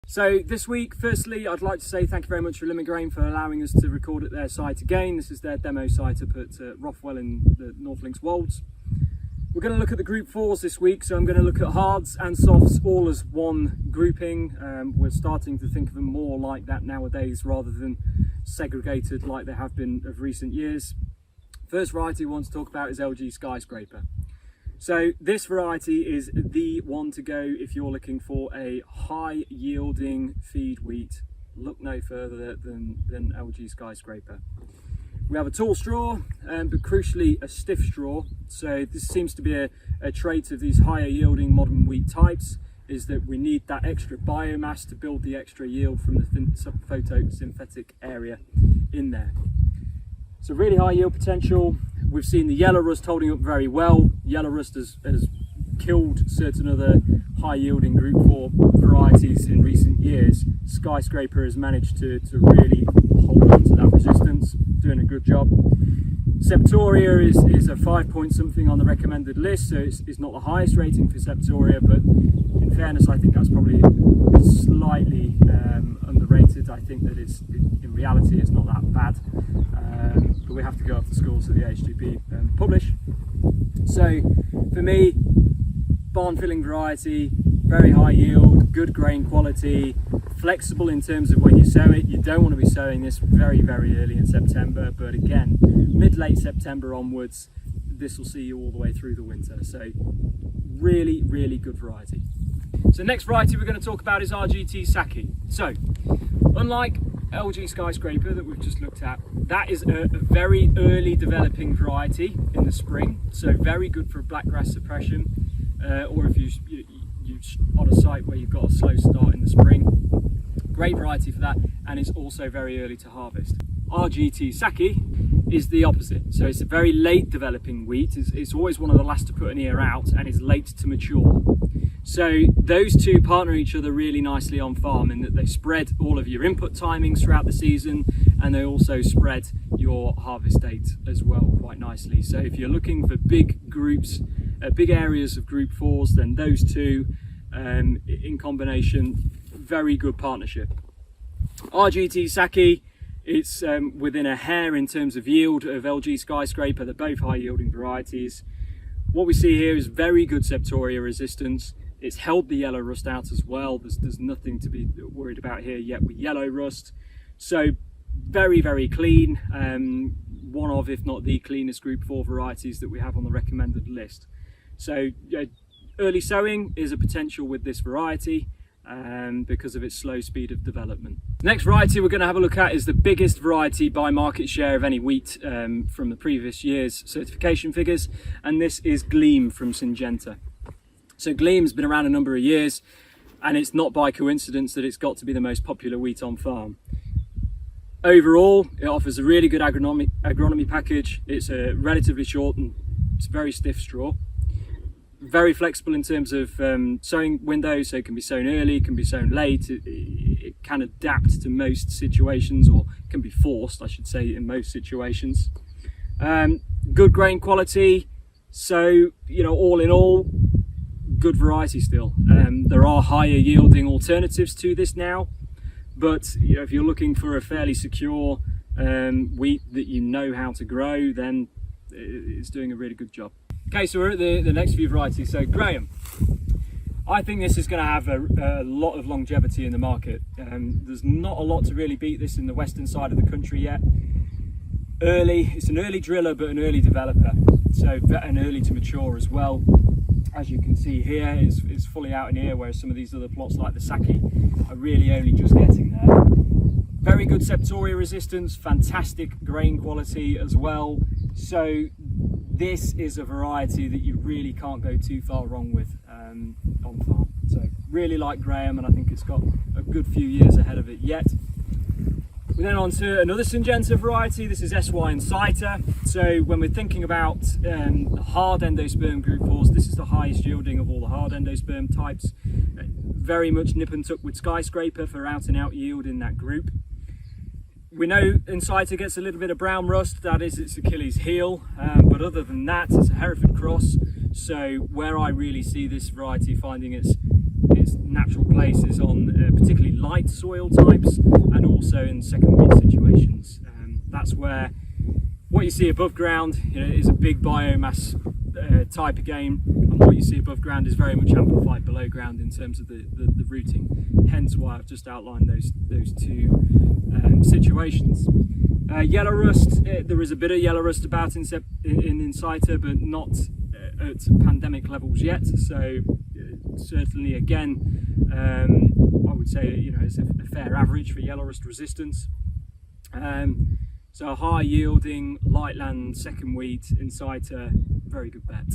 So this week, firstly, I'd like to say thank you very much for Limit Grain for allowing us to record at their site again. This is their demo site up at Rothwell in the North Links Wolds. We're going to look at the Group 4s this week, so I'm going to look at hards and softs all as one grouping. We're starting to think of them more like that nowadays rather than segregated like they have been of recent years. First variety we want to talk about is LG Skyscraper. So this variety is the one to go if you're looking for a high yielding feed wheat. Look no further than LG Skyscraper. We have a tall straw, but crucially a stiff straw. So this seems to be a trait of these higher yielding modern wheat types, is that we need that extra biomass to build the extra yield from the photosynthetic area in there. So really high yield potential. We've seen the yellow rust holding up very well. Yellow rust has killed certain other high yielding Group 4 varieties in recent years. Skyscraper has managed to really hold on to that resistance, doing a good job. Septoria is a 5 point something on the recommended list, so it's not the highest rating for Septoria, but in fairness I think that's probably slightly underrated. I think that in reality it's not that bad, but we have to go off the scores that the AHDB publish. So for me, barn filling variety, very high yield, good grain quality, flexible in terms of when you sow it. You don't want to be sowing this very early in September, but again, mid-late September onwards, this will see you all the way through the winter. So really good variety. So next variety we're going to talk about is rgtsaki. So unlike LG Skyscraper that we've just looked at, that is a very early developing variety in the spring, so very good for blackgrass suppression, or if you on a site where you've got a slow start in the spring. Great variety for that, and it's also very early to harvest. rgtsaki is the opposite, so it's a very late developing wheat. It's always one of the last to put an ear out, and is late to mature. So those two partner each other really nicely on farm in that they spread all of your input timings throughout the season, and they also spread your harvest date as well quite nicely. So if you're looking for big groups, big areas of Group 4s, then those two in combination, very good partnership. rgtsaki, it's within a hair in terms of yield of LG Skyscraper. They're both high yielding varieties. What we see here is very good septoria resistance. It's held the yellow rust out as well. There's nothing to be worried about here yet with yellow rust. So very clean. One of, if not the cleanest Group 4 varieties that we have on the recommended list. So early sowing is a potential with this variety because of its slow speed of development. The next variety we're going to have a look at is the biggest variety by market share of any wheat from the previous year's certification figures, and this is Gleam from Syngenta. So Gleam's been around a number of years, and it's not by coincidence that it's got to be the most popular wheat on farm. Overall, it offers a really good agronomy package. It's a relatively short and it's very stiff straw. Very flexible in terms of sowing windows, so it can be sown early, can be sown late. It can adapt to most situations, or can be forced, I should say, in most situations. Good grain quality, so all in all, good variety still. There are higher yielding alternatives to this now, but if you're looking for a fairly secure wheat that you know how to grow, then it's doing a really good job. Okay, so we're at the next few varieties. So Graham, I think this is going to have a lot of longevity in the market. There's not a lot to really beat this in the western side of the country yet. It's an early driller but an early developer, so and early to mature as well. As you can see here, it's fully out in here, whereas some of these other plots like the Saki are really only just getting there. Very good septoria resistance, fantastic grain quality as well. So this is a variety that you really can't go too far wrong with on farm. So really like Graham, and I think it's got a good few years ahead of it yet. We're then on to another Syngenta variety. This is SY Inciter. So when we're thinking about hard endosperm Group 4s, this is the highest yielding of all the hard endosperm types. Very much nip and tuck with Skyscraper for out and out yield in that group. We know Inciter gets a little bit of brown rust, that is its Achilles heel, but other than that, it's a Hereford cross. So where I really see this variety finding its its natural place is on particularly light soil types and also in second wheat situations. That's where what you see above ground, you know, is a big biomass type of game, and what you see above ground is very much amplified below ground in terms of the rooting. Hence why I've just outlined those two situations. Yellow rust, there is a bit of yellow rust about in inciter, but not at pandemic levels yet. So certainly, again, I would say, you know, it's a fair average for yellow rust resistance. So a high yielding light land second wheat inciter, very good bet.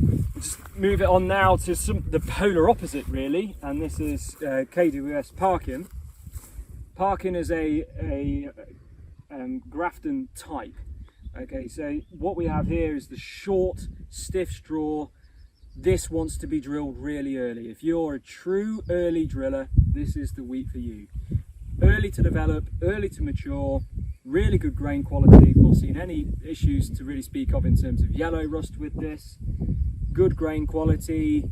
We'll just move it on now to the polar opposite really, and this is KWS Parkin. Parkin is a Grafton type. Okay, so what we have here is the short, stiff straw. This wants to be drilled really early. If you're a true early driller, this is the wheat for you. Early to develop, early to mature, really good grain quality. I've not seen any issues to really speak of in terms of yellow rust with this. Good grain quality.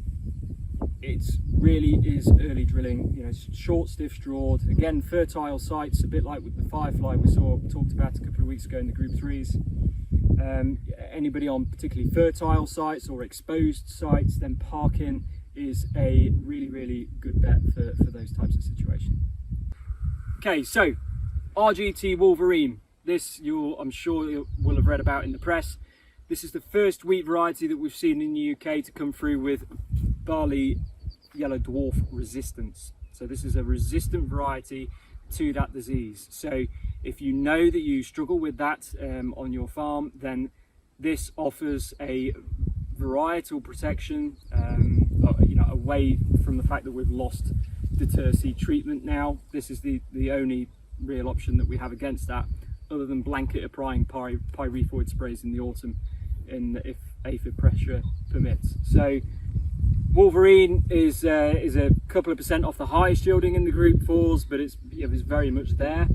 It really is early drilling, you know, short, stiff strawed. Again, fertile sites, a bit like with the Firefly we talked about a couple of weeks ago in the Group 3s. Anybody on particularly fertile sites or exposed sites, then Parkin is a really, really good bet for those types of situations. Okay, so RGT Wolverine. This I'm sure you will have read about in the press. This is the first wheat variety that we've seen in the UK to come through with barley yellow dwarf resistance. So this is a resistant variety to that disease. So if you know that you struggle with that on your farm, then this offers a varietal protection, you know, away from the fact that we've lost deter seed treatment now. This is the only real option that we have against that, other than blanket applying pyrethroid sprays in the autumn, if aphid pressure permits. So Wolverine is a couple of percent off the highest yielding in the Group 4s, but it's very much there.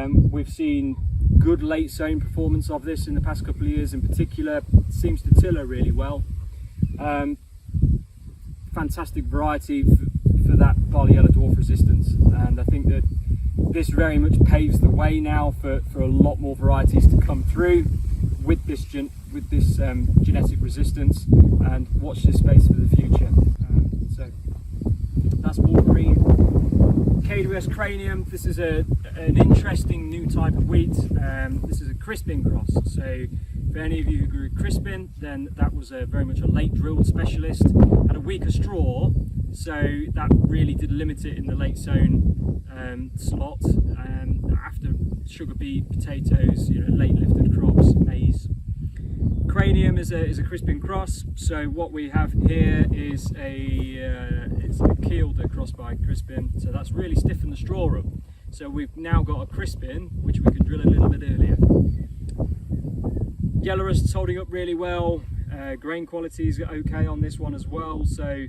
We've seen good late sown performance of this in the past couple of years. In particular, it seems to tiller really well. Fantastic variety for that barley yellow dwarf resistance, and I think that this very much paves the way now for a lot more varieties to come through with this genetic resistance, and watch this space for the future. So that's Wolverine. KWS Cranium. This is an interesting new type of wheat. This is a crispin cross. So for any of you who grew crispin, then that was very much a late drilled specialist. Had a weaker straw, so that really did limit it in the late sown slot. After sugar beet, potatoes, you know, late lifted crops, maize. Cranium is a crispin cross. So what we have here is it's a keeled cross by crispin. So that's really stiffened the straw up. So we've now got a crispin which we can drill a little bit earlier. Yellow rust's holding up really well. Grain quality is okay on this one as well. So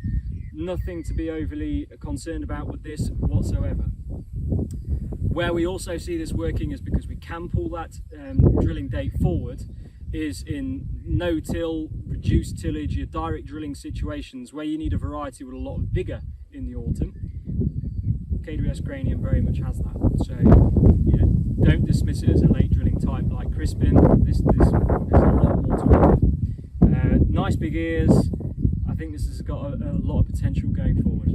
nothing to be overly concerned about with this whatsoever. Where we also see this working is because we can pull that drilling date forward, is in no-till, reduced tillage, your direct drilling situations where you need a variety with a lot of vigour in the autumn. KWS Cranium very much has that. So you know, don't dismiss it as a late drilling type like crispin. There's a lot more to it. Nice big ears. I think this has got a lot of potential going forward.